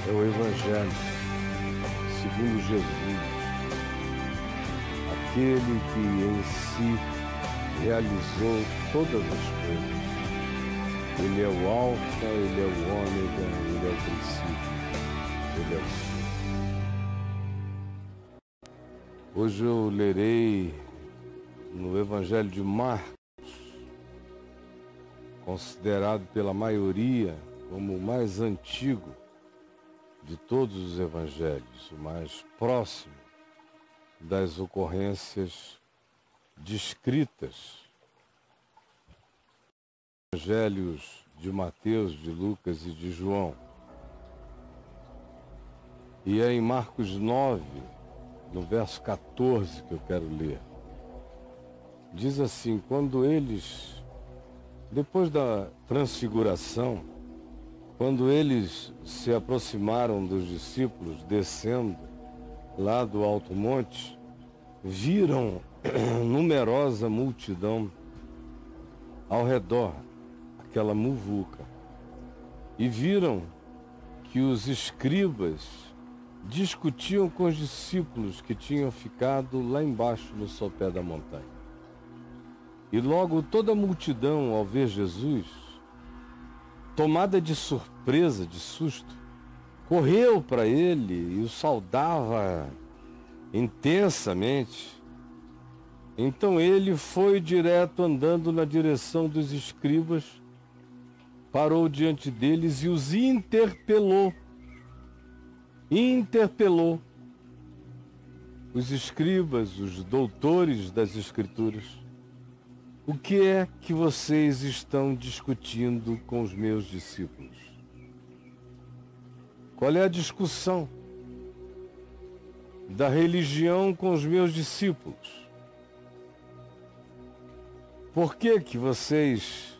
é o Evangelho segundo Jesus, aquele que em si realizou todas as coisas. Ele é o Alfa, ele é o Ômega, ele é o princípio, ele é o fim. Hoje eu lerei no Evangelho de Marcos, considerado pela maioria como o mais antigo de todos os evangelhos, o mais próximo das ocorrências descritas. Evangelhos de Mateus, de Lucas e de João. E é em Marcos 9, no verso 14 que eu quero ler. Diz assim: quando eles, depois da transfiguração, quando eles se aproximaram dos discípulos descendo lá do alto monte, viram numerosa multidão ao redor, aquela muvuca, e viram que os escribas discutiam com os discípulos que tinham ficado lá embaixo no sopé da montanha. E logo toda a multidão, ao ver Jesus, tomada de surpresa, de susto, correu para ele e o saudava intensamente. Então ele foi direto andando na direção dos escribas, parou diante deles e os interpelou. Os escribas, os doutores das Escrituras: o que é que vocês estão discutindo com os meus discípulos? Qual é a discussão da religião com os meus discípulos? Por que que vocês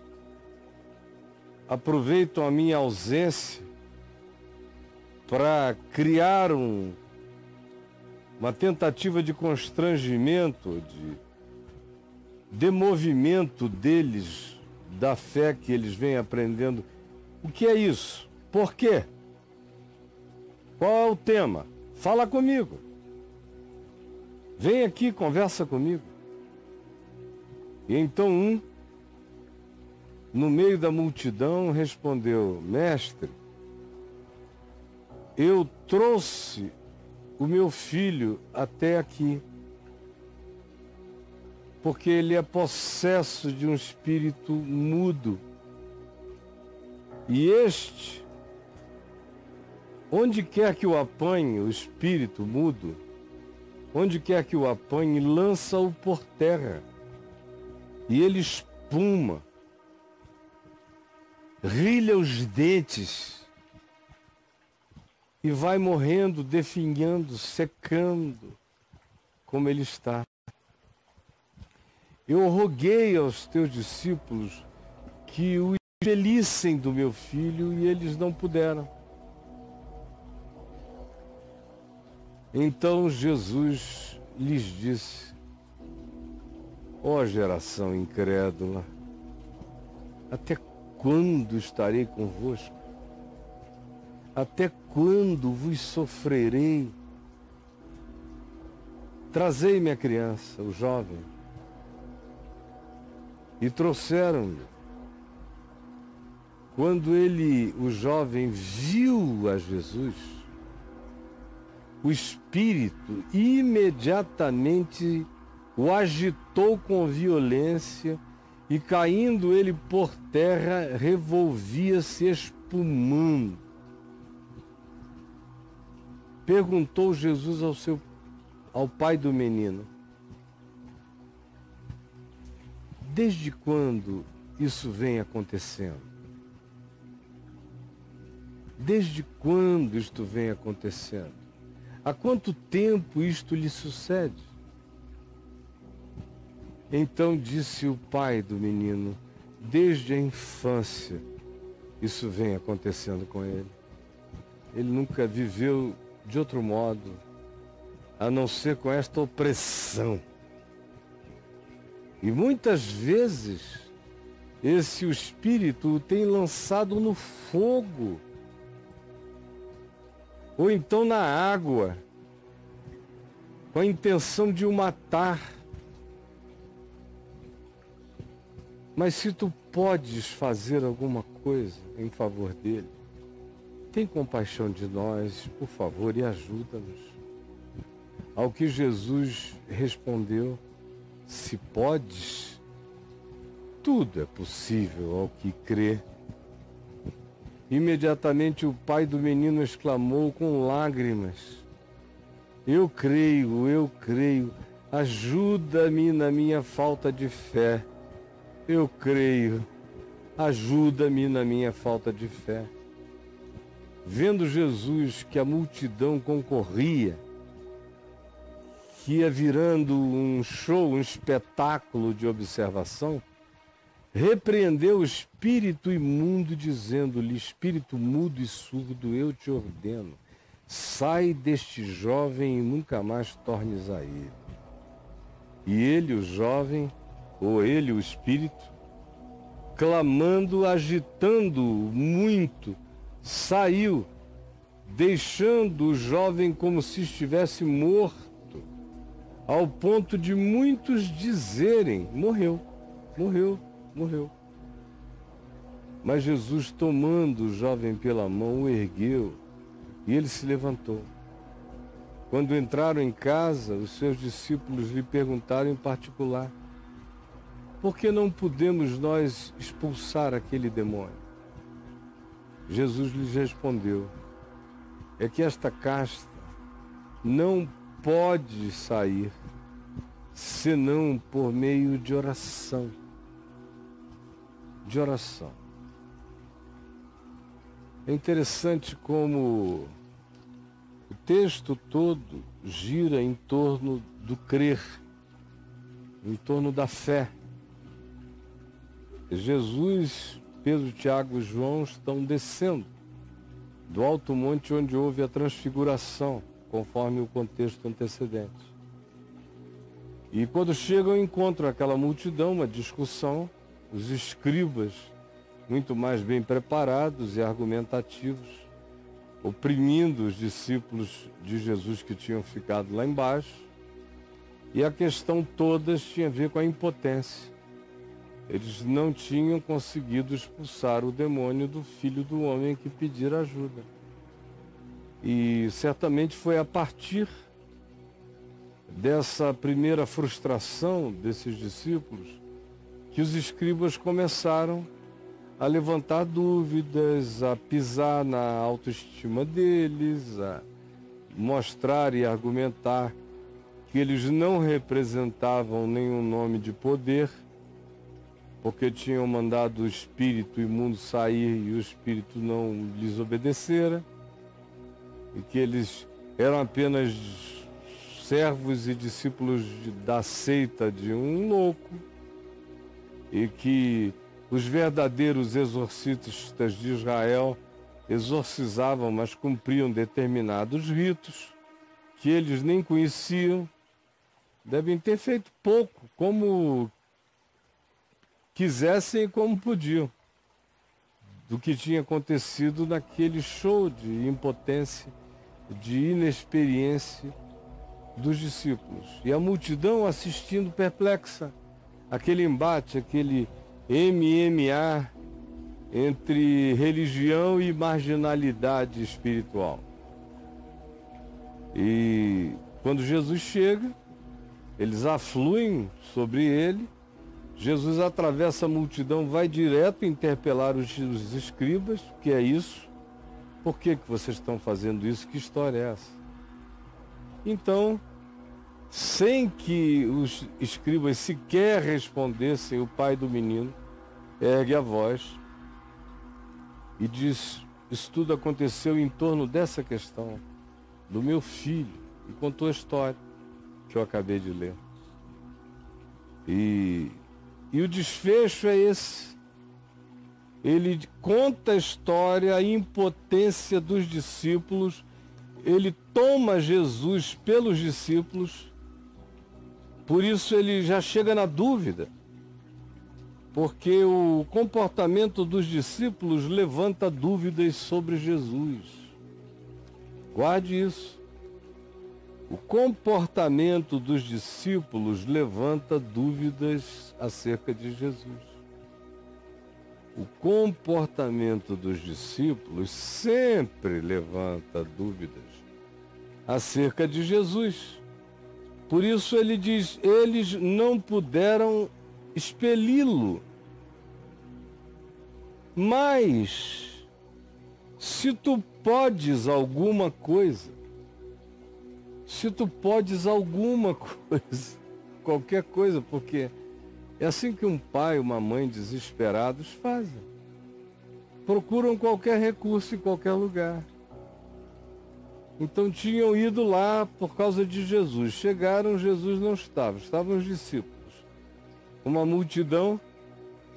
aproveitam a minha ausência para criar uma tentativa de constrangimento, de demovimento deles, da fé que eles vêm aprendendo? O que é isso? Por quê? Qual é o tema? Fala comigo. Vem aqui, conversa comigo. E então no meio da multidão, respondeu: mestre, eu trouxe o meu filho até aqui, porque ele é possesso de um espírito mudo. E este, onde quer que o apanhe, o espírito mudo, onde quer que o apanhe, lança-o por terra. E ele espuma, rilha os dentes e vai morrendo, definhando, secando, como ele está. Eu roguei aos teus discípulos que o expelissem do meu filho e eles não puderam. Então Jesus lhes disse: ó geração incrédula, até quando estarei convosco? Até quando vos sofrerei? Trazei-me a criança, o jovem. E trouxeram-lhe. Quando o jovem, viu a Jesus, o espírito imediatamente o agitou com violência e, caindo ele por terra, revolvia-se espumando. Perguntou Jesus ao pai do menino: desde quando isso vem acontecendo? Desde quando isto vem acontecendo? Há quanto tempo isto lhe sucede? Então disse o pai do menino: desde a infância isso vem acontecendo com ele. Ele nunca viveu de outro modo, a não ser com esta opressão. E muitas vezes esse espírito o tem lançado no fogo ou então na água, com a intenção de o matar. Mas se tu podes fazer alguma coisa em favor dele, tem compaixão de nós, por favor, e ajuda-nos. Ao que Jesus respondeu: se podes, tudo é possível ao que crê. Imediatamente o pai do menino exclamou com lágrimas: eu creio, ajuda-me na minha falta de fé. Eu creio, ajuda-me na minha falta de fé. Vendo Jesus que a multidão concorria, que ia virando um show, um espetáculo de observação, repreendeu o espírito imundo, dizendo-lhe: espírito mudo e surdo, eu te ordeno, sai deste jovem e nunca mais tornes a ele. E ele, o jovem, ou ele, o espírito, clamando, agitando muito, saiu, deixando o jovem como se estivesse morto, ao ponto de muitos dizerem: morreu, morreu, morreu. Mas Jesus, tomando o jovem pela mão, o ergueu e ele se levantou. Quando entraram em casa, os seus discípulos lhe perguntaram em particular: por que não podemos nós expulsar aquele demônio? Jesus lhes respondeu: é que esta casta não pode sair senão por meio de oração. De oração. É interessante como o texto todo gira em torno do crer, em torno da fé. Jesus, Pedro, Tiago e João estão descendo do alto monte onde houve a transfiguração, conforme o contexto antecedente. E quando chegam, encontram aquela multidão, uma discussão, os escribas muito mais bem preparados e argumentativos, oprimindo os discípulos de Jesus que tinham ficado lá embaixo, e a questão toda tinha a ver com a impotência. Eles não tinham conseguido expulsar o demônio do filho do homem que pedira ajuda. E certamente foi a partir dessa primeira frustração desses discípulos que os escribas começaram a levantar dúvidas, a pisar na autoestima deles, a mostrar e argumentar que eles não representavam nenhum nome de poder, porque tinham mandado o espírito imundo sair e o espírito não lhes obedecera, e que eles eram apenas servos e discípulos da seita de um louco, e que os verdadeiros exorcistas de Israel exorcizavam, mas cumpriam determinados ritos que eles nem conheciam, devem ter feito pouco, como quisessem e como podiam, do que tinha acontecido naquele show de impotência, de inexperiência dos discípulos. E a multidão assistindo perplexa, aquele embate, aquele MMA entre religião e marginalidade espiritual. E quando Jesus chega, eles afluem sobre ele. Jesus atravessa a multidão, vai direto interpelar os escribas: o que é isso? Por que vocês estão fazendo isso? Que história é essa? Então, sem que os escribas sequer respondessem, o pai do menino ergue a voz e diz: isso tudo aconteceu em torno dessa questão, do meu filho, e contou a história que eu acabei de ler. E o desfecho é esse. Ele conta a história, a impotência dos discípulos, ele toma Jesus pelos discípulos, por isso ele já chega na dúvida, porque o comportamento dos discípulos levanta dúvidas sobre Jesus. Guarde isso. O comportamento dos discípulos levanta dúvidas acerca de Jesus. O comportamento dos discípulos sempre levanta dúvidas acerca de Jesus. Por isso ele diz, eles não puderam expeli-lo. Mas, se tu podes alguma coisa, qualquer coisa, porque é assim que um pai e uma mãe desesperados fazem. Procuram qualquer recurso em qualquer lugar. Então tinham ido lá por causa de Jesus. Chegaram, Jesus não estava, estavam os discípulos. Uma multidão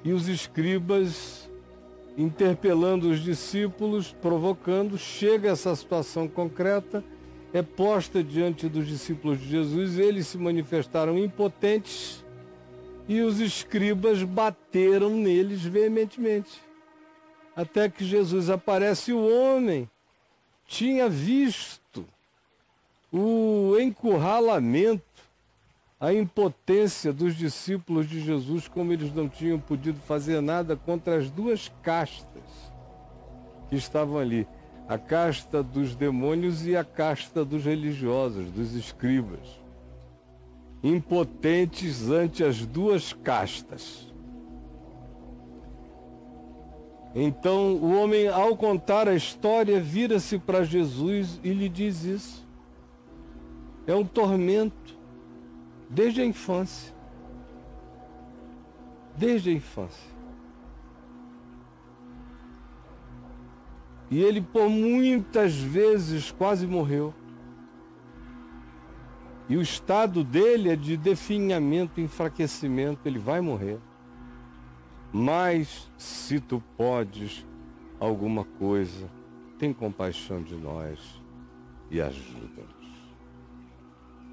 e os escribas interpelando os discípulos, provocando. Chega essa situação concreta, é posta diante dos discípulos de Jesus, eles se manifestaram impotentes e os escribas bateram neles veementemente. Até que Jesus aparece, o homem tinha visto o encurralamento, a impotência dos discípulos de Jesus, como eles não tinham podido fazer nada contra as duas castas que estavam ali. A casta dos demônios e a casta dos religiosos, dos escribas. Impotentes ante as duas castas. Então o homem, ao contar a história, vira-se para Jesus e lhe diz isso. É um tormento desde a infância. Desde a infância. E ele por muitas vezes quase morreu. E o estado dele é de definhamento, enfraquecimento, ele vai morrer. Mas se tu podes alguma coisa, tem compaixão de nós e ajuda-nos.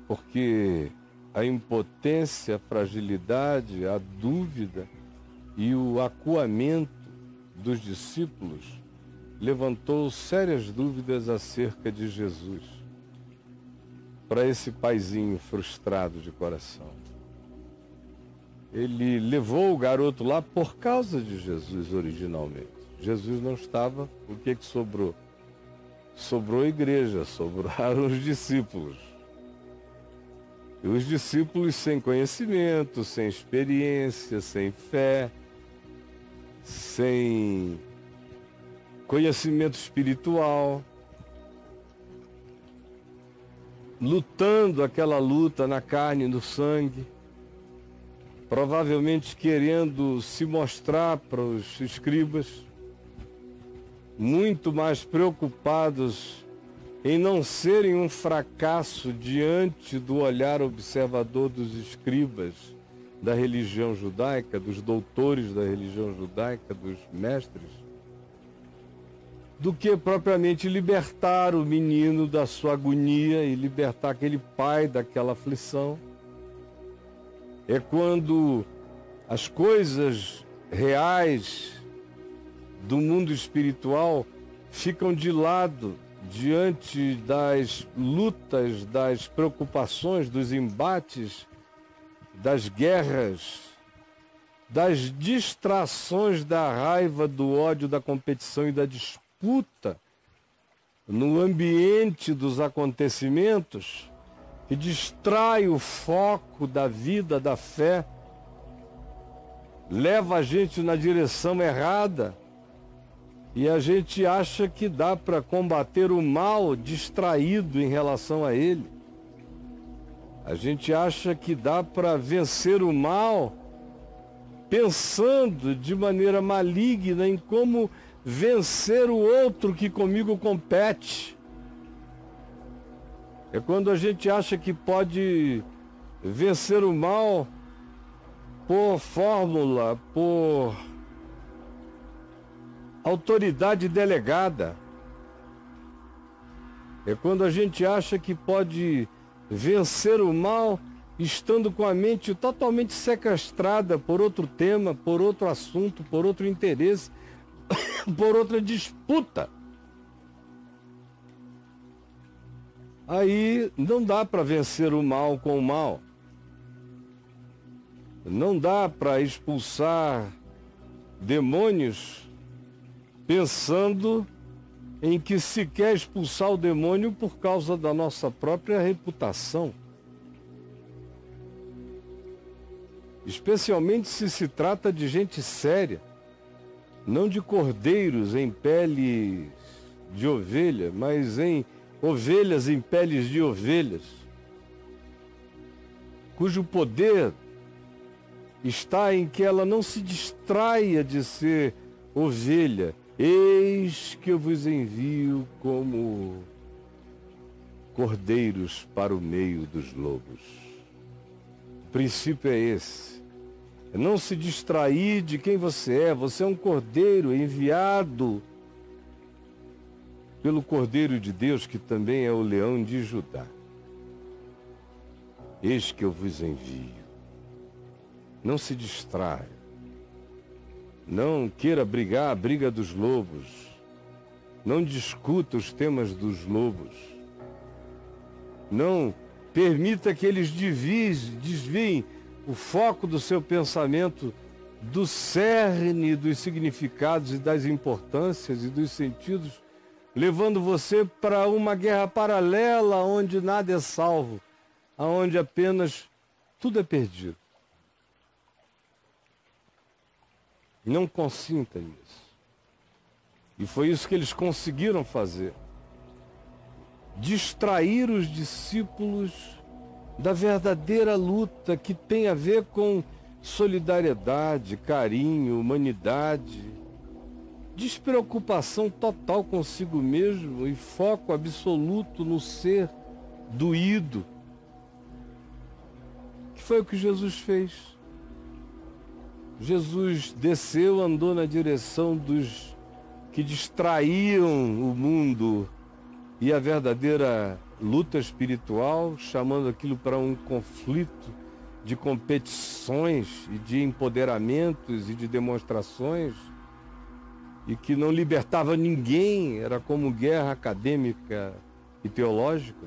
Porque a impotência, a fragilidade, a dúvida e o acuamento dos discípulos levantou sérias dúvidas acerca de Jesus para esse paizinho frustrado de coração. Ele levou o garoto lá por causa de Jesus originalmente. Jesus não estava, o que sobrou? Sobrou a igreja, sobraram os discípulos. E os discípulos sem conhecimento, sem experiência, sem fé, sem conhecimento espiritual, lutando aquela luta na carne e no sangue, provavelmente querendo se mostrar para os escribas, muito mais preocupados em não serem um fracasso diante do olhar observador dos escribas da religião judaica, dos doutores da religião judaica, dos mestres, do que propriamente libertar o menino da sua agonia e libertar aquele pai daquela aflição. É quando as coisas reais do mundo espiritual ficam de lado diante das lutas, das preocupações, dos embates, das guerras, das distrações, da raiva, do ódio, da competição e da disputa no ambiente dos acontecimentos, que distrai o foco da vida, da fé, leva a gente na direção errada e a gente acha que dá para combater o mal distraído em relação a ele. A gente acha que dá para vencer o mal pensando de maneira maligna em como vencer o outro que comigo compete. É quando a gente acha que pode vencer o mal por fórmula, por autoridade delegada. É quando a gente acha que pode vencer o mal estando com a mente totalmente sequestrada por outro tema, por outro assunto, por outro interesse, por outra disputa. aí não dá para vencer o mal com o mal. Não dá para expulsar demônios pensando em que se quer expulsar o demônio por causa da nossa própria reputação. Especialmente se trata de gente séria, não de cordeiros em peles de ovelha, mas em ovelhas em peles de ovelhas, cujo poder está em que ela não se distraia de ser ovelha. Eis que eu vos envio como cordeiros para o meio dos lobos. O princípio é esse. É não se distrair de quem você é. Você é um cordeiro enviado pelo Cordeiro de Deus, que também é o leão de Judá. Eis que eu vos envio. Não se distraia. Não queira brigar a briga dos lobos. Não discuta os temas dos lobos. Não permita que eles desviem o foco do seu pensamento do cerne dos significados e das importâncias e dos sentidos, levando você para uma guerra paralela onde nada é salvo, onde apenas tudo é perdido. Não consinta isso. E foi isso que eles conseguiram fazer. Distrair os discípulos da verdadeira luta que tem a ver com solidariedade, carinho, humanidade, despreocupação total consigo mesmo e foco absoluto no ser doído. Que foi o que Jesus fez. Jesus desceu, andou na direção dos que distraíam o mundo e a verdadeira luta espiritual, chamando aquilo para um conflito de competições e de empoderamentos e de demonstrações, e que não libertava ninguém, era como guerra acadêmica e teológica,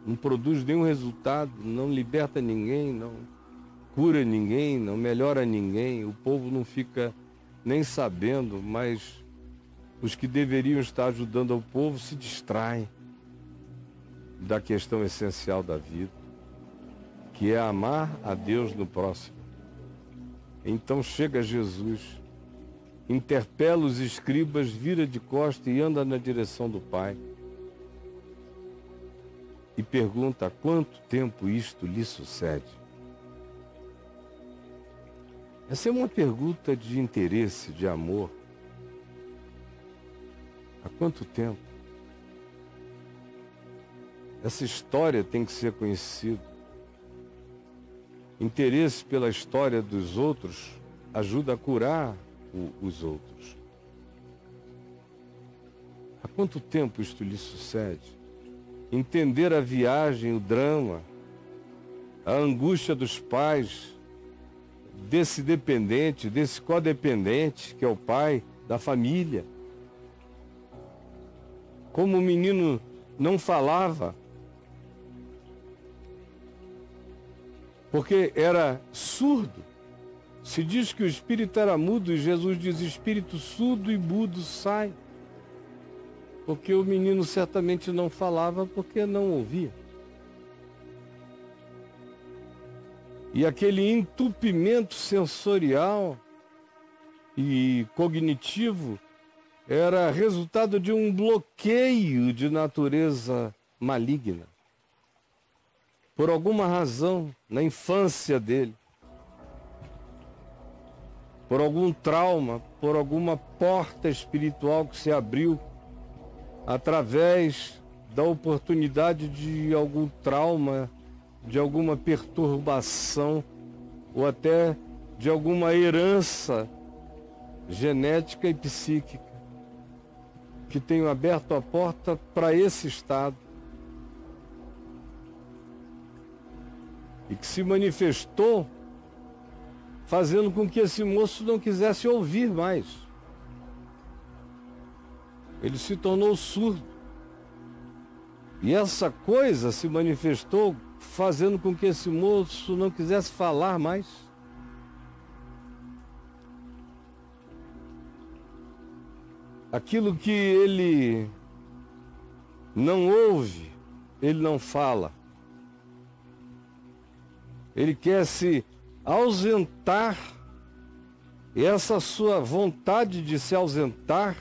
não produz nenhum resultado, não liberta ninguém, não cura ninguém, não melhora ninguém, o povo não fica nem sabendo, mas os que deveriam estar ajudando ao povo se distraem da questão essencial da vida, que é amar a Deus no próximo. Então chega Jesus, interpela os escribas, vira de costas e anda na direção do Pai. E pergunta: há quanto tempo isto lhe sucede? Essa é uma pergunta de interesse, de amor. Há quanto tempo? Essa história tem que ser conhecida. Interesse pela história dos outros ajuda a curar os outros. Há quanto tempo isto lhe sucede? Entender a viagem, o drama, a angústia dos pais, desse dependente, desse codependente, que é o pai da família. Como o menino não falava, porque era surdo. Se diz que o espírito era mudo, e Jesus diz: espírito surdo e mudo sai. Porque o menino certamente não falava porque não ouvia. E aquele entupimento sensorial e cognitivo era resultado de um bloqueio de natureza maligna. Por alguma razão, na infância dele, por algum trauma, por alguma porta espiritual que se abriu através da oportunidade de algum trauma, de alguma perturbação ou até de alguma herança genética e psíquica que tenha aberto a porta para esse estado e que se manifestou fazendo com que esse moço não quisesse ouvir mais. Ele se tornou surdo. E essa coisa se manifestou fazendo com que esse moço não quisesse falar mais. Aquilo que ele não ouve, ele não fala. Ele quer se ausentar, e essa sua vontade de se ausentar,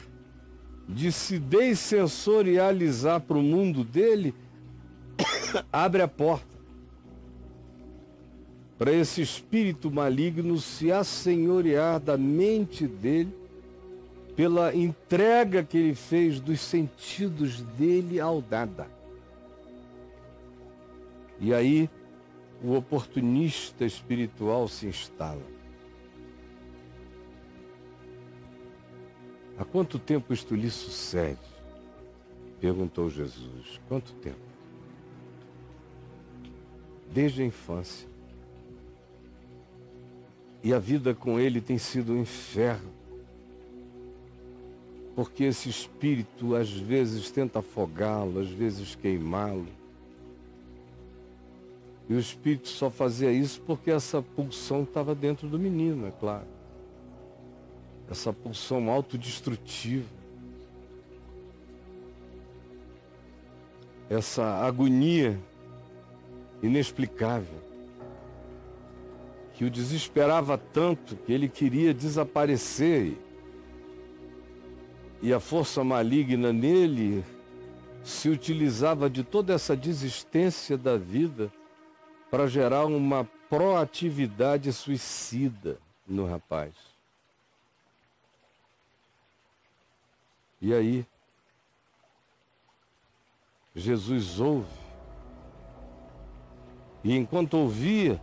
de se dessensorializar para o mundo dele, abre a porta para esse espírito maligno se assenhorear da mente dele, pela entrega que ele fez dos sentidos dele ao nada. E aí o oportunista espiritual se instala. Há quanto tempo isto lhe sucede? Perguntou Jesus. Quanto tempo? Desde a infância. E a vida com ele tem sido um inferno. Porque esse espírito às vezes tenta afogá-lo, às vezes queimá-lo. E o espírito só fazia isso porque essa pulsão estava dentro do menino, é claro. Essa pulsão autodestrutiva. Essa agonia inexplicável. Que o desesperava tanto que ele queria desaparecer. E a força maligna nele se utilizava de toda essa desistência da vida para gerar uma proatividade suicida no rapaz. E aí, Jesus ouve. E enquanto ouvia,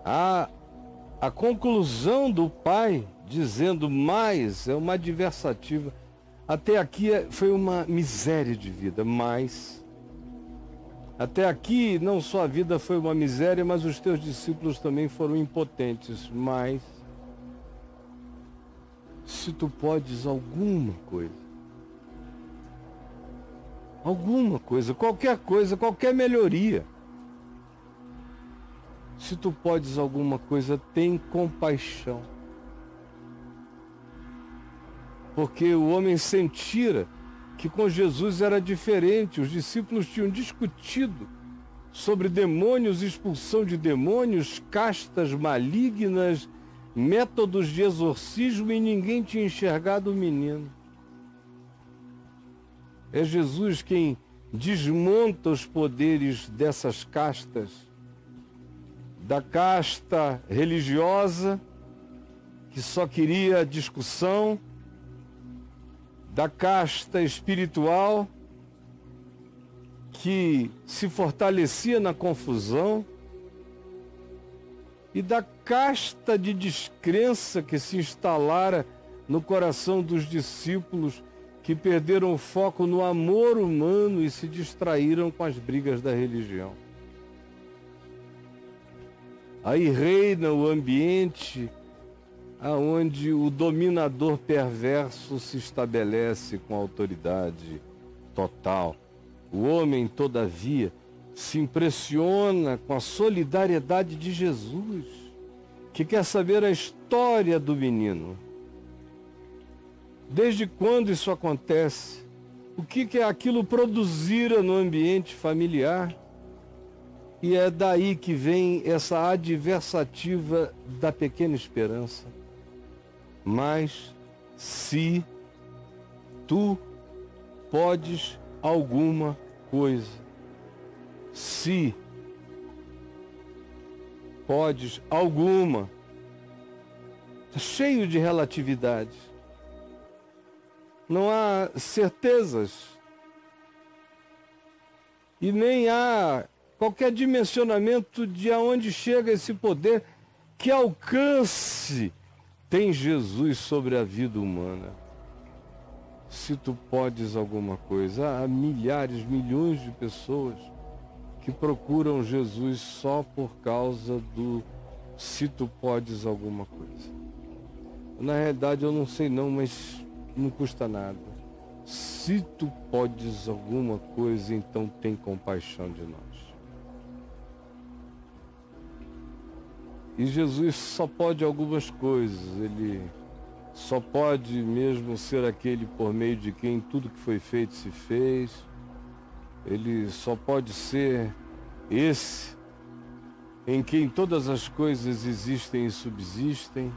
a conclusão do pai, dizendo mais, é uma adversativa. Até aqui foi uma miséria de vida, mas até aqui não só a vida foi uma miséria, mas os teus discípulos também foram impotentes. Mas se tu podes alguma coisa, qualquer melhoria, se tu podes alguma coisa, tem compaixão. Porque o homem sentira que com Jesus era diferente. Os discípulos tinham discutido sobre demônios, expulsão de demônios, castas malignas, métodos de exorcismo, e ninguém tinha enxergado o menino. É Jesus quem desmonta os poderes dessas castas, da casta religiosa, que só queria discussão, da casta espiritual, que se fortalecia na confusão, e da casta de descrença que se instalara no coração dos discípulos, que perderam o foco no amor humano e se distraíram com as brigas da religião. Aí reina o ambiente aonde o dominador perverso se estabelece com autoridade total. O homem, todavia, se impressiona com a solidariedade de Jesus, que quer saber a história do menino. Desde quando isso acontece? O que aquilo produzira no ambiente familiar? E é daí que vem essa adversativa da pequena esperança. Mas se tu podes alguma coisa, se podes alguma, está cheio de relatividade. Não há certezas e nem há qualquer dimensionamento de aonde chega esse poder, que alcance tem Jesus sobre a vida humana. Se tu podes alguma coisa, há milhares, milhões de pessoas que procuram Jesus só por causa do se tu podes alguma coisa. Na realidade eu não sei não, mas não custa nada. se tu podes alguma coisa, então tem compaixão de nós. E Jesus só pode algumas coisas, ele só pode mesmo ser aquele por meio de quem tudo que foi feito se fez, ele só pode ser esse em quem todas as coisas existem e subsistem,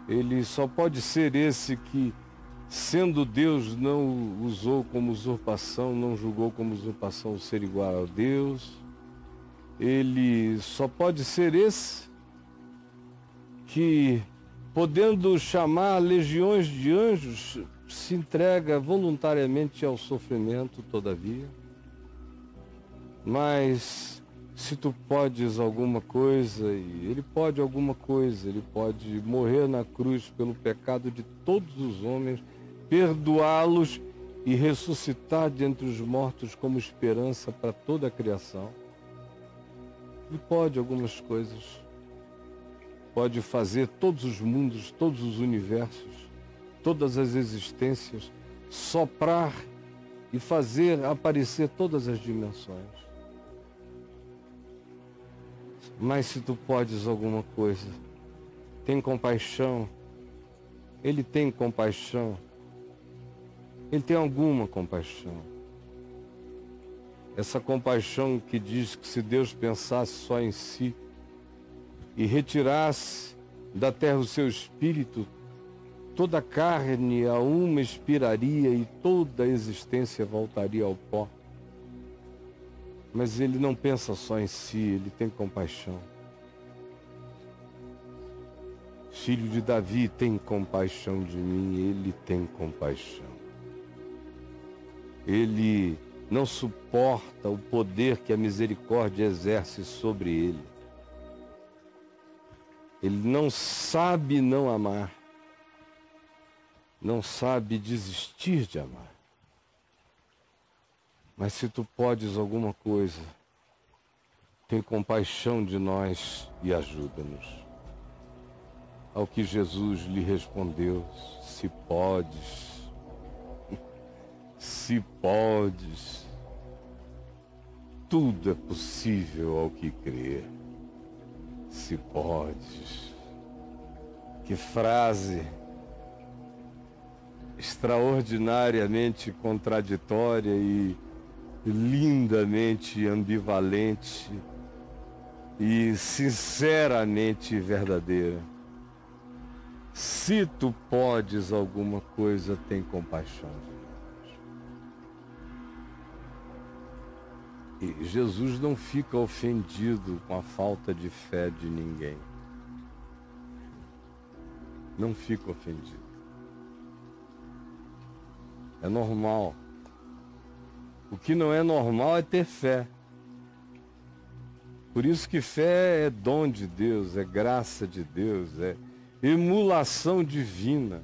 ele só pode ser esse que, sendo Deus, não usou como usurpação, não julgou como usurpação o ser igual a Deus. Ele só pode ser esse que, podendo chamar legiões de anjos, se entrega voluntariamente ao sofrimento, todavia. Mas se tu podes alguma coisa, e ele pode alguma coisa, ele pode morrer na cruz pelo pecado de todos os homens, perdoá-los e ressuscitar dentre os mortos como esperança para toda a criação. Ele pode algumas coisas. Pode fazer todos os mundos, todos os universos, todas as existências, soprar e fazer aparecer todas as dimensões. Mas se tu podes alguma coisa, tem compaixão, ele tem compaixão, ele tem alguma compaixão. Essa compaixão que diz que se Deus pensasse só em si e retirasse da terra o seu espírito, toda a carne a uma expiraria e toda a existência voltaria ao pó. Mas ele não pensa só em si, ele tem compaixão. Filho de Davi, tem compaixão de mim, ele tem compaixão. Ele não suporta o poder que a misericórdia exerce sobre ele. Ele não sabe não amar, não sabe desistir de amar. Mas se tu podes alguma coisa, tem compaixão de nós e ajuda-nos. Ao que Jesus lhe respondeu, se podes, se podes, tudo é possível ao que crer. Se podes. Que frase extraordinariamente contraditória e lindamente ambivalente e sinceramente verdadeira. Se tu podes alguma coisa, tem compaixão de nós. E Jesus não fica ofendido com a falta de fé de ninguém. Não fica ofendido. É normal. O que não é normal é ter fé. Por isso que fé é dom de Deus, é graça de Deus, é emulação divina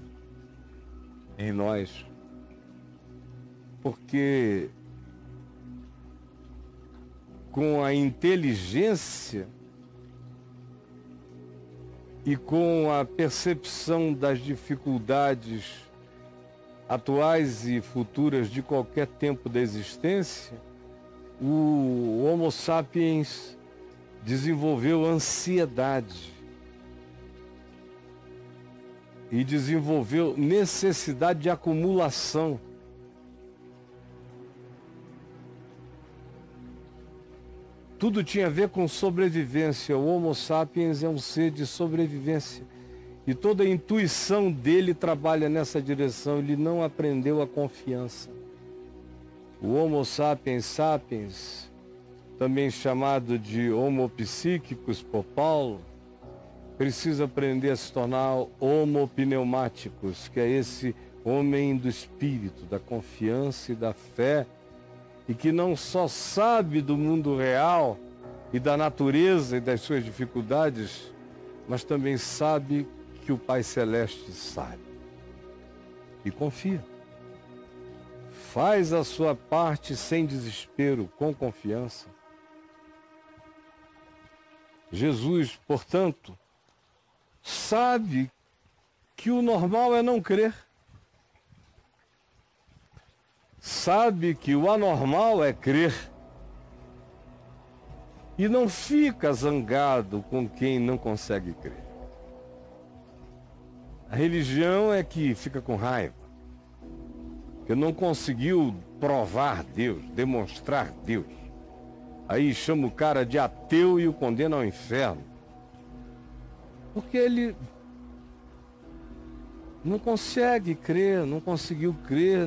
em nós. Porque com a inteligência e com a percepção das dificuldades atuais e futuras de qualquer tempo da existência, o Homo sapiens desenvolveu ansiedade e desenvolveu necessidade de acumulação. Tudo tinha a ver com sobrevivência. O Homo sapiens é um ser de sobrevivência. E toda a intuição dele trabalha nessa direção. Ele não aprendeu a confiança. O Homo sapiens sapiens, também chamado de Homo psíquicos por Paulo, precisa aprender a se tornar Homo pneumáticos, que é esse homem do espírito, da confiança e da fé, e que não só sabe do mundo real e da natureza e das suas dificuldades, mas também sabe que o Pai Celeste sabe. E confia. Faz a sua parte sem desespero, com confiança. Jesus, portanto, sabe que o normal é não crer. sabe que o anormal é crer e não fica zangado com quem não consegue crer. A religião é que fica com raiva, que não conseguiu provar Deus, demonstrar Deus. Aí chama o cara de ateu e o condena ao inferno, porque ele não consegue crer, não conseguiu crer.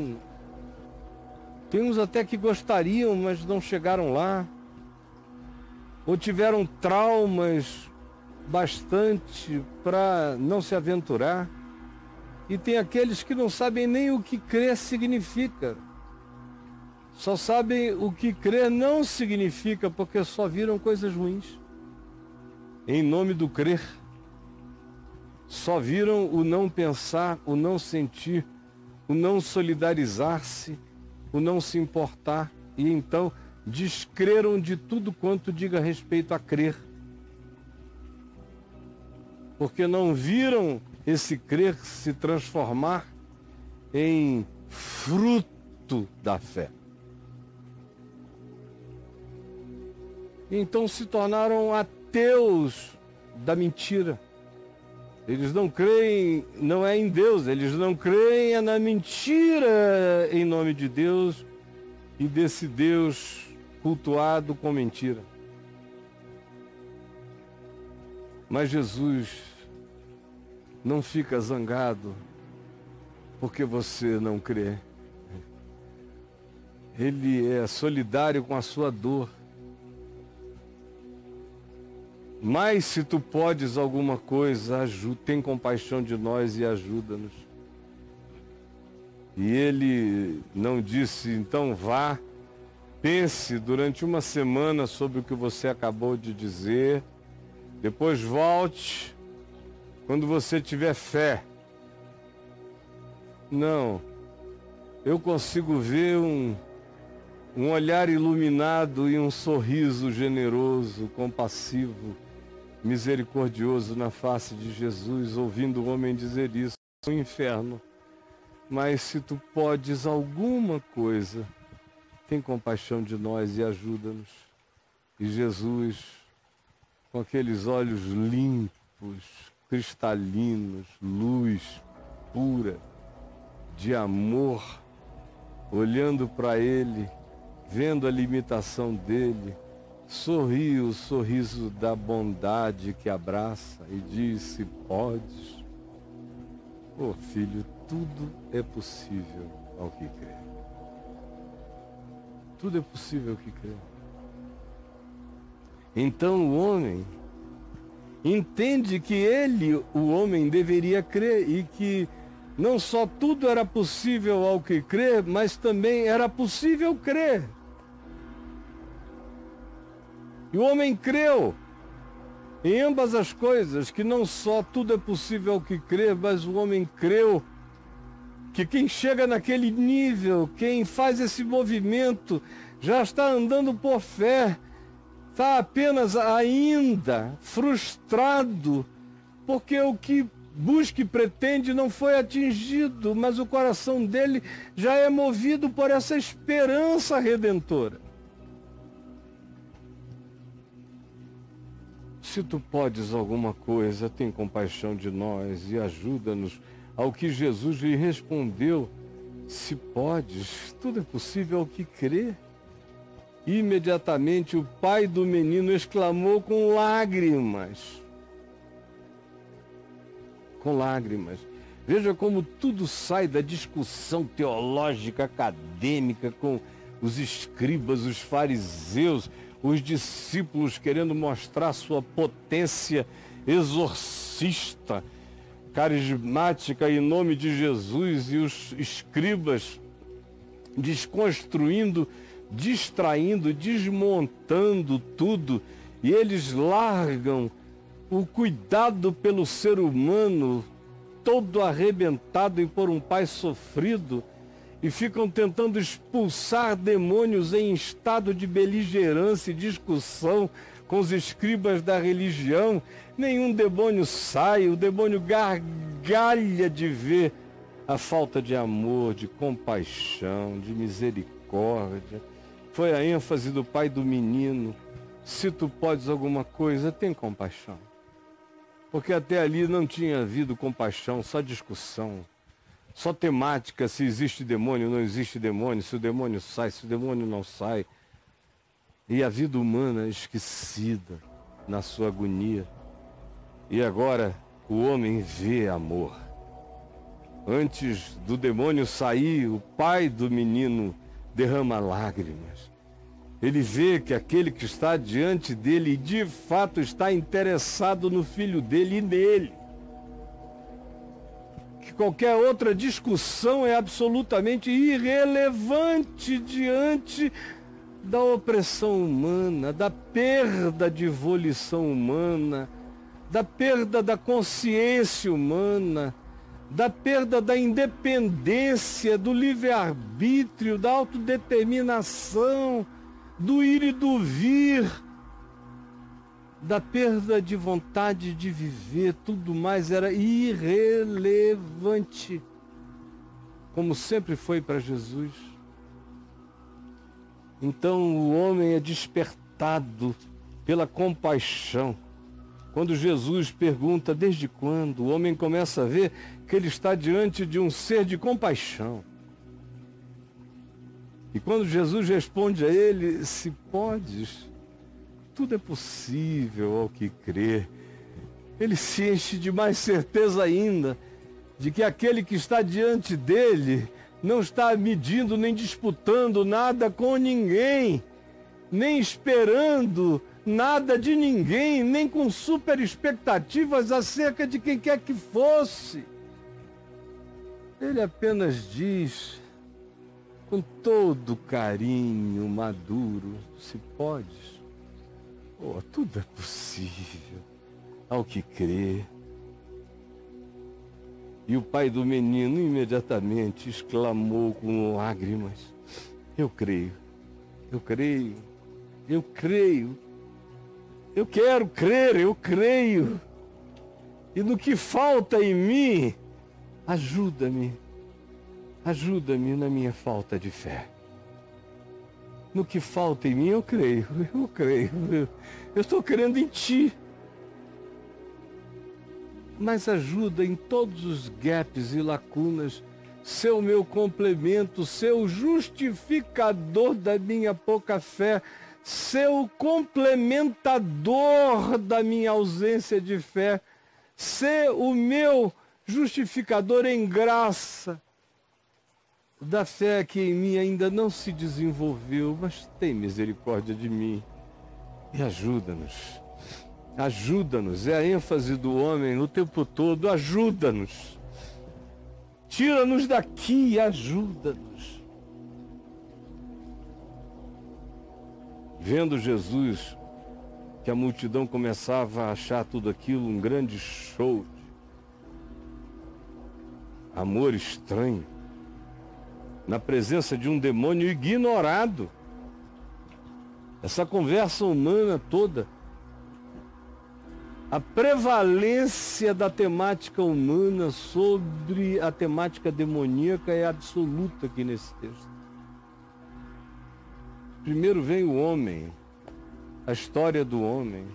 Tem uns até que gostariam, mas não chegaram lá, ou tiveram traumas bastante para não se aventurar. E tem aqueles que não sabem nem o que crer significa. Só sabem o que crer não significa, porque só viram coisas ruins em nome do crer. Só viram o não pensar, o não sentir, o não solidarizar-se, o não se importar, e então descreram de tudo quanto diga respeito a crer. Porque não viram esse crer se transformar em fruto da fé. Então se tornaram ateus da mentira. Eles não creem, não é em Deus, eles não creem na mentira em nome de Deus e desse Deus cultuado com mentira. Mas Jesus não fica zangado porque você não crê. Ele é solidário com a sua dor. Mas se tu podes alguma coisa, tem compaixão de nós e ajuda-nos. E ele não disse, então vá, pense durante uma semana sobre o que você acabou de dizer, depois volte quando você tiver fé. Não, eu consigo ver um olhar iluminado e um sorriso generoso, compassivo, misericordioso na face de Jesus, ouvindo o homem dizer isso no inferno. Mas se tu podes alguma coisa, tem compaixão de nós e ajuda-nos. E Jesus, com aqueles olhos limpos, cristalinos, luz pura, de amor, olhando para ele, vendo a limitação dele, sorriu o sorriso da bondade que abraça e disse, podes. Oh filho, tudo é possível ao que crê. Tudo é possível ao que crê. Então o homem entende que ele, o homem, deveria crer e que não só tudo era possível ao que crê, mas também era possível crer. E o homem creu em ambas as coisas, que não só tudo é possível ao que crê, mas o homem creu que quem chega naquele nível, quem faz esse movimento, já está andando por fé, está apenas ainda frustrado, porque o que busca e pretende não foi atingido, mas o coração dele já é movido por essa esperança redentora. Se tu podes alguma coisa, tem compaixão de nós e ajuda-nos. Ao que Jesus lhe respondeu, se podes, tudo é possível ao que crê. Imediatamente o pai do menino exclamou com lágrimas. Com lágrimas. Veja como tudo sai da discussão teológica, acadêmica, com os escribas, os fariseus, os discípulos querendo mostrar sua potência exorcista, carismática em nome de Jesus, e os escribas desconstruindo, distraindo, desmontando tudo, e eles largam o cuidado pelo ser humano, todo arrebentado e por um pai sofrido, e ficam tentando expulsar demônios em estado de beligerância e discussão com os escribas da religião. Nenhum demônio sai, o demônio gargalha de ver a falta de amor, de compaixão, de misericórdia. Foi a ênfase do pai do menino. Se tu podes alguma coisa, tem compaixão. Porque até ali não tinha havido compaixão, só discussão, só temática, se existe demônio, não existe demônio, se o demônio sai, se o demônio não sai. E a vida humana esquecida na sua agonia. E agora o homem vê amor. Antes do demônio sair, o pai do menino derrama lágrimas. Ele vê que aquele que está diante dele, de fato, está interessado no filho dele e nele. Que qualquer outra discussão é absolutamente irrelevante diante da opressão humana, da perda de volição humana, da perda da consciência humana, da perda da independência, do livre-arbítrio, da autodeterminação, do ir e do vir, da perda de vontade de viver. Tudo mais era irrelevante, como sempre foi para Jesus. Então o homem é despertado pela compaixão. Quando Jesus pergunta desde quando, o homem começa a ver que ele está diante de um ser de compaixão. E quando Jesus responde a ele, se podes, tudo é possível ao que crê, ele se enche de mais certeza ainda de que aquele que está diante dele não está medindo nem disputando nada com ninguém, nem esperando nada de ninguém, nem com super expectativas acerca de quem quer que fosse. Ele apenas diz, com todo carinho maduro, se podes, oh, tudo é possível ao que crê. E o pai do menino imediatamente exclamou com lágrimas, eu creio, eu creio, eu creio, eu quero crer, eu creio. E no que falta em mim, ajuda-me. Ajuda-me na minha falta de fé. No que falta em mim, eu creio. Eu estou crendo em Ti. Mas ajuda em todos os gaps e lacunas. Ser o meu complemento, ser o justificador da minha pouca fé, ser o complementador da minha ausência de fé, ser o meu justificador em graça da fé que em mim ainda não se desenvolveu, mas tem misericórdia de mim e ajuda-nos. Ajuda-nos, é a ênfase do homem o tempo todo, ajuda-nos. Tira-nos daqui e ajuda-nos. Vendo Jesus, que a multidão começava a achar tudo aquilo um grande show de amor estranho, na presença de um demônio ignorado. Essa conversa humana toda, a prevalência da temática humana sobre a temática demoníaca é absoluta aqui nesse texto. Primeiro vem o homem, a história do homem,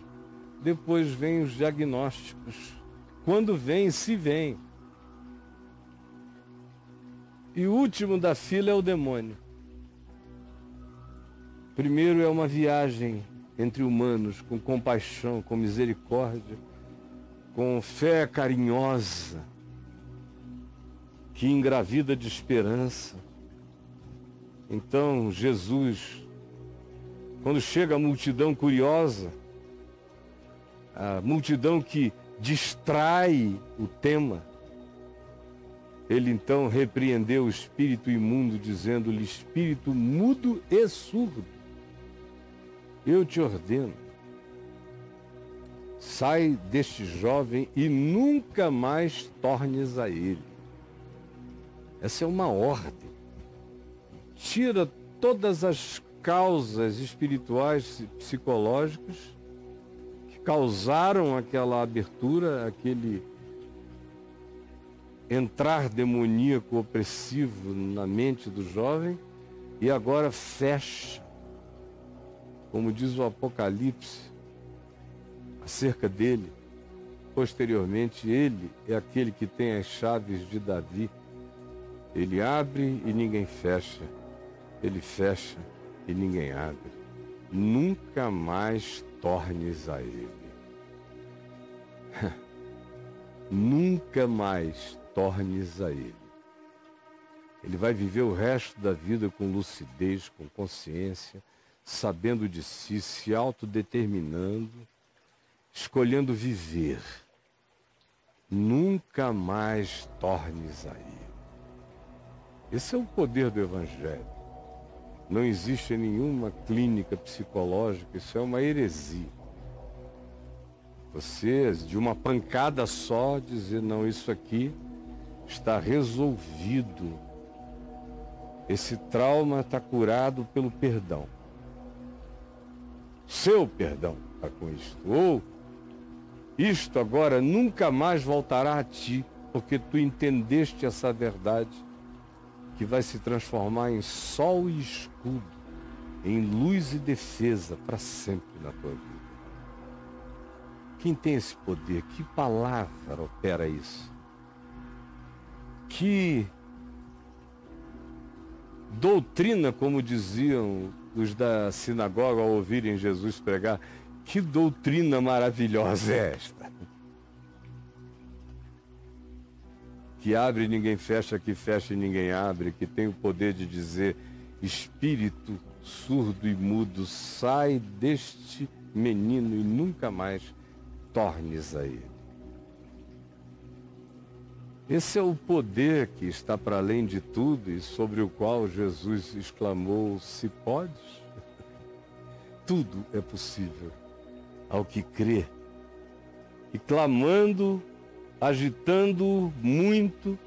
depois vem os diagnósticos. Quando vem, se vem. E o último da fila é o demônio. Primeiro é uma viagem entre humanos, com compaixão, com misericórdia, com fé carinhosa, que engravida de esperança. Então, Jesus, quando chega a multidão curiosa, a multidão que distrai o tema, ele então repreendeu o espírito imundo, dizendo-lhe, espírito mudo e surdo, eu te ordeno, sai deste jovem e nunca mais tornes a ele. Essa é uma ordem. Tira todas as causas espirituais, psicológicas, que causaram aquela abertura, entrar demoníaco opressivo na mente do jovem e agora fecha, como diz o Apocalipse acerca dele. Posteriormente, ele é aquele que tem as chaves de Davi. Ele abre e ninguém fecha, ele fecha e ninguém abre. Nunca mais tornes a ele. Nunca mais tornes a ele. Ele vai viver o resto da vida com lucidez, com consciência, sabendo de si, se autodeterminando, escolhendo viver. Nunca mais tornes a ele. Esse é o poder do Evangelho. Não existe nenhuma clínica psicológica, isso é uma heresia. Você, de uma pancada só, dizer, não, isso aqui está resolvido. Esse trauma está curado pelo perdão. Seu perdão está com isto. Ou isto agora nunca mais voltará a ti, porque tu entendeste essa verdade que vai se transformar em sol e escudo, em luz e defesa para sempre na tua vida. Quem tem esse poder? Que palavra opera isso? Que doutrina, como diziam os da sinagoga ao ouvirem Jesus pregar, que doutrina maravilhosa é esta? Que abre e ninguém fecha, que fecha e ninguém abre, que tem o poder de dizer, espírito surdo e mudo, sai deste menino e nunca mais tornes a ele. Esse é o poder que está para além de tudo e sobre o qual Jesus exclamou, se podes? Tudo é possível ao que crê. E clamando, agitando muito,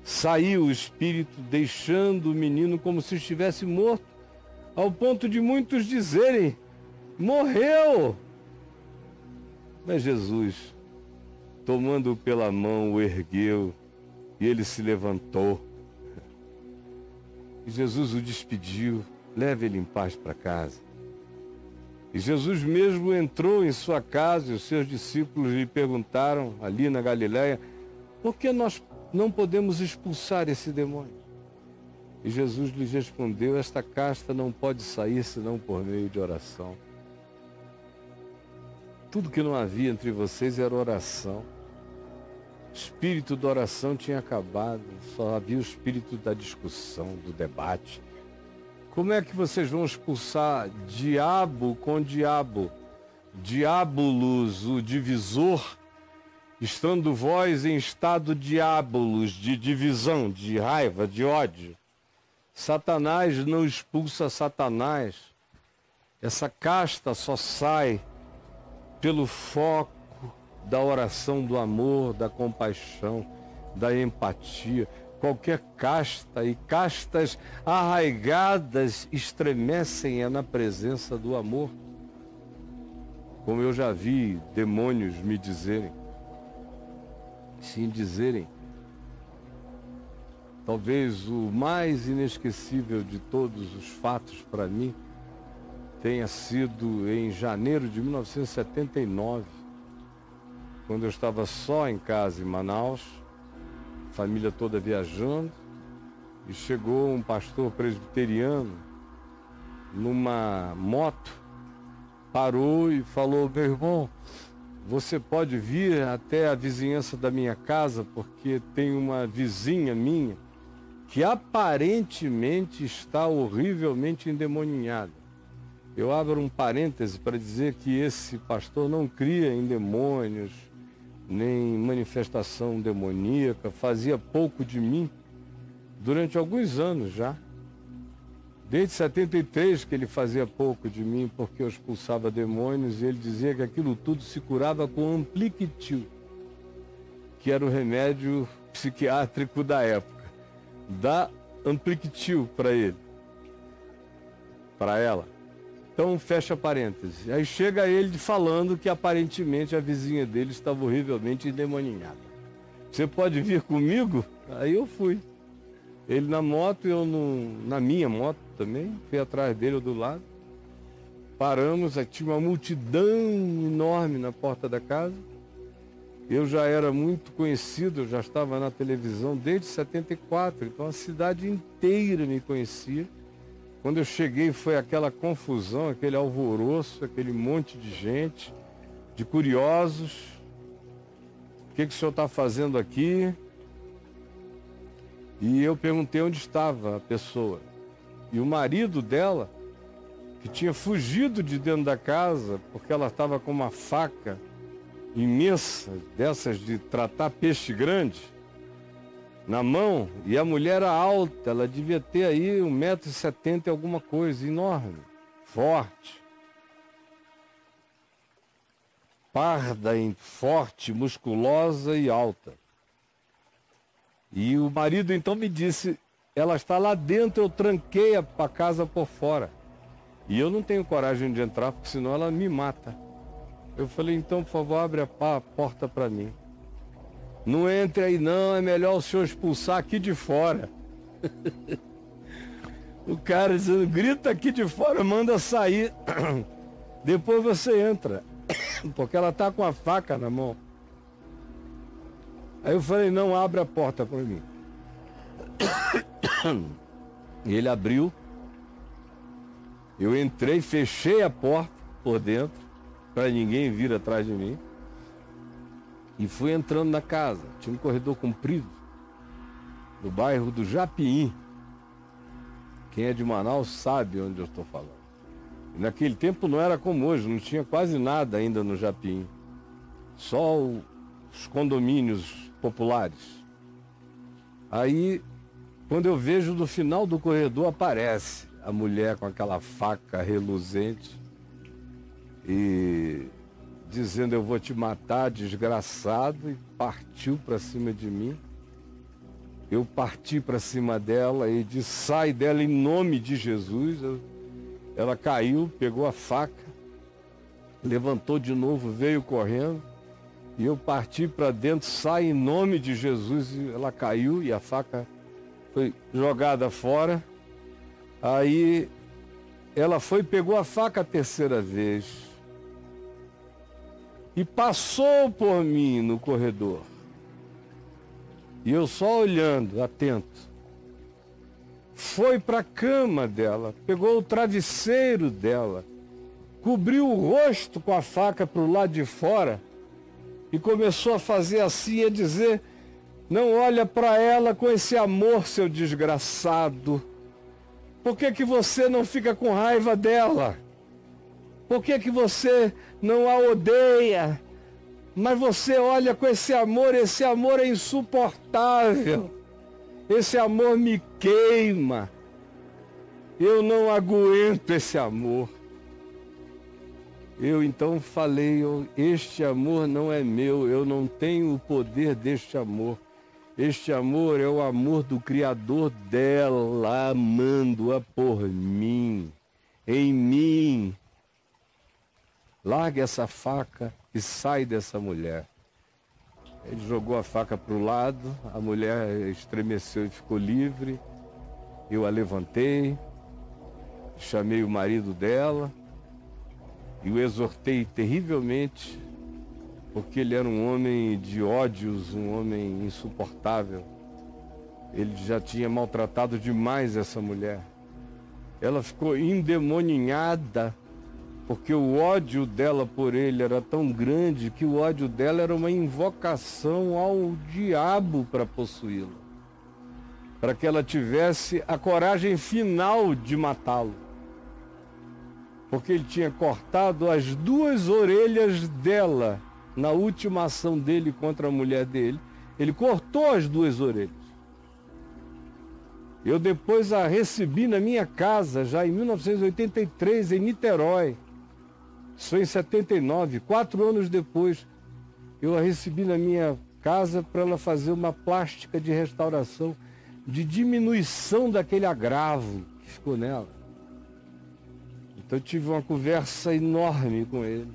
saiu o espírito, deixando o menino como se estivesse morto, ao ponto de muitos dizerem, morreu! Mas Jesus, tomando-o pela mão, o ergueu e ele se levantou. E Jesus o despediu, leve ele em paz para casa. E Jesus mesmo entrou em sua casa e os seus discípulos lhe perguntaram, ali na Galileia, por que nós não podemos expulsar esse demônio? E Jesus lhes respondeu, esta casta não pode sair senão por meio de oração. Tudo que não havia entre vocês era oração. O espírito da oração tinha acabado, só havia o espírito da discussão, do debate. Como é que vocês vão expulsar diabo com diabo? Diabolos, o divisor, estando vós em estado diabolos, de divisão, de raiva, de ódio. Satanás não expulsa Satanás. Essa casta só sai pelo foco da oração do amor, da compaixão, da empatia. Qualquer casta e castas arraigadas estremecem na presença do amor. Como eu já vi demônios me dizerem, sim dizerem, talvez o mais inesquecível de todos os fatos para mim tenha sido em janeiro de 1979, quando eu estava só em casa em Manaus, família toda viajando, e chegou um pastor presbiteriano numa moto, parou e falou, meu irmão, você pode vir até a vizinhança da minha casa, porque tem uma vizinha minha que aparentemente está horrivelmente endemoniada. Eu abro um parêntese para dizer que esse pastor não cria em demônios, nem manifestação demoníaca, fazia pouco de mim durante alguns anos já. Desde 73 que ele fazia pouco de mim porque eu expulsava demônios e ele dizia que aquilo tudo se curava com Ampliquitil, que era o remédio psiquiátrico da época. Dá Ampliquitil para ele, para ela. Então, fecha parênteses. Aí chega ele falando que aparentemente a vizinha dele estava horrivelmente endemoniada. você pode vir comigo? Aí eu fui. Ele na moto, eu na minha moto também, fui atrás dele, eu do lado. Paramos, aí tinha uma multidão enorme na porta da casa. Eu já era muito conhecido, eu já estava na televisão desde 74, então a cidade inteira me conhecia. Quando eu cheguei foi aquela confusão, aquele alvoroço, aquele monte de gente, de curiosos. O que o senhor está fazendo aqui? E eu perguntei onde estava a pessoa. E o marido dela, que tinha fugido de dentro da casa, porque ela estava com uma faca imensa, dessas de tratar peixe grande, na mão, e a mulher era alta, ela devia ter aí 1,70 m e alguma coisa, enorme, forte, parda, forte, musculosa e alta. E o marido então me disse, ela está lá dentro, eu tranquei a casa por fora. E eu não tenho coragem de entrar, porque senão ela me mata. Eu falei, então, por favor, abre a porta para mim. Não entre aí não, é melhor o senhor expulsar aqui de fora. O cara dizendo, grita aqui de fora, manda sair. Depois você entra. Porque ela está com a faca na mão. Aí eu falei, não, abre a porta para mim. E ele abriu. Eu entrei, fechei a porta por dentro, para ninguém vir atrás de mim. E fui entrando na casa. Tinha um corredor comprido, no bairro do Japim. Quem é de Manaus sabe onde eu estou falando. E naquele tempo não era como hoje, não tinha quase nada ainda no Japim. Só os condomínios populares. Aí, quando eu vejo no final do corredor, aparece a mulher com aquela faca reluzente e dizendo, eu vou te matar, desgraçado, e partiu para cima de mim. Eu parti para cima dela e disse, sai dela em nome de Jesus. Ela caiu, pegou a faca, levantou de novo, veio correndo, e eu parti para dentro, sai em nome de Jesus, e ela caiu e a faca foi jogada fora. Aí ela foi, pegou a faca a terceira vez e passou por mim no corredor. E eu só olhando, atento. Foi para a cama dela, pegou o travesseiro dela, cobriu o rosto com a faca para o lado de fora e começou a fazer assim, a dizer, não olha para ela com esse amor, seu desgraçado. Por que que você não fica com raiva dela? Por que que você não a odeia? Mas você olha com esse amor é insuportável. Esse amor me queima. Eu não aguento esse amor. Eu então falei, este amor não é meu, eu não tenho o poder deste amor. Este amor é o amor do Criador dela, amando-a por mim, em mim. Larga essa faca e sai dessa mulher. Ele jogou a faca para o lado, a mulher estremeceu e ficou livre. Eu a levantei, chamei o marido dela e o exortei terrivelmente, porque ele era um homem de ódios, um homem insuportável. Ele já tinha maltratado demais essa mulher. Ela ficou endemoninhada, porque o ódio dela por ele era tão grande que o ódio dela era uma invocação ao diabo para possuí-la, para que ela tivesse a coragem final de matá-lo. Porque ele tinha cortado as 2 orelhas dela na última ação dele contra a mulher dele. Ele cortou as 2 orelhas. Eu depois a recebi na minha casa, já em 1983, em Niterói. Isso foi em 79, 4 anos depois. Eu a recebi na minha casa para ela fazer uma plástica de restauração, de diminuição daquele agravo que ficou nela. Então eu tive uma conversa enorme com ele.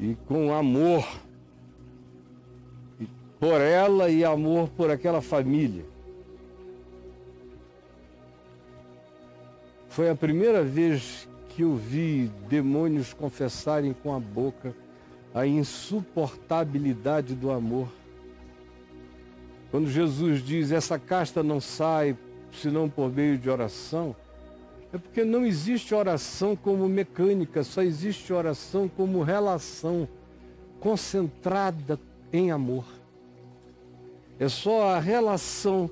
E com amor. por ela e amor por aquela família. Foi a primeira vez que eu vi demônios confessarem com a boca a insuportabilidade do amor. Quando Jesus diz, essa casta não sai senão por meio de oração, é porque não existe oração como mecânica, só existe oração como relação concentrada em amor. É só a relação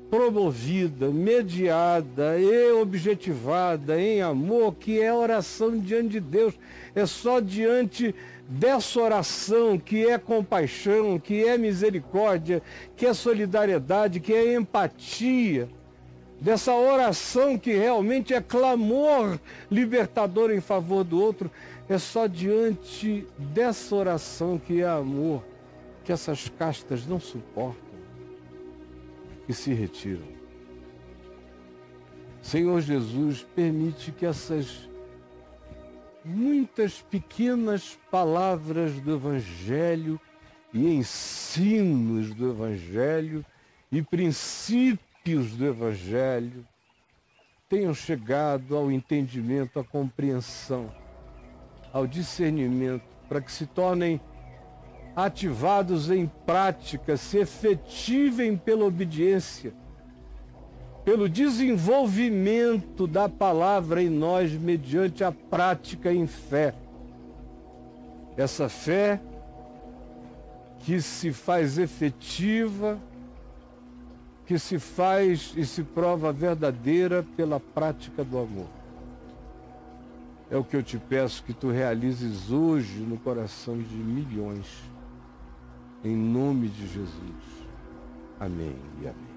promovida, mediada e objetivada em amor que é oração diante de Deus. É só diante dessa oração que é compaixão, que é misericórdia, que é solidariedade, que é empatia, dessa oração que realmente é clamor libertador em favor do outro, é só diante dessa oração que é amor, que essas castas não suportam e se retiram. Senhor Jesus, permite que essas muitas pequenas palavras do Evangelho e ensinos do Evangelho e princípios do Evangelho tenham chegado ao entendimento, à compreensão, ao discernimento, para que se tornem ativados em prática, se efetivem pela obediência, pelo desenvolvimento da palavra em nós mediante a prática em fé. Essa fé que se faz efetiva, que se faz e se prova verdadeira pela prática do amor. É o que eu te peço que tu realizes hoje no coração de milhões. Em nome de Jesus. Amém e amém.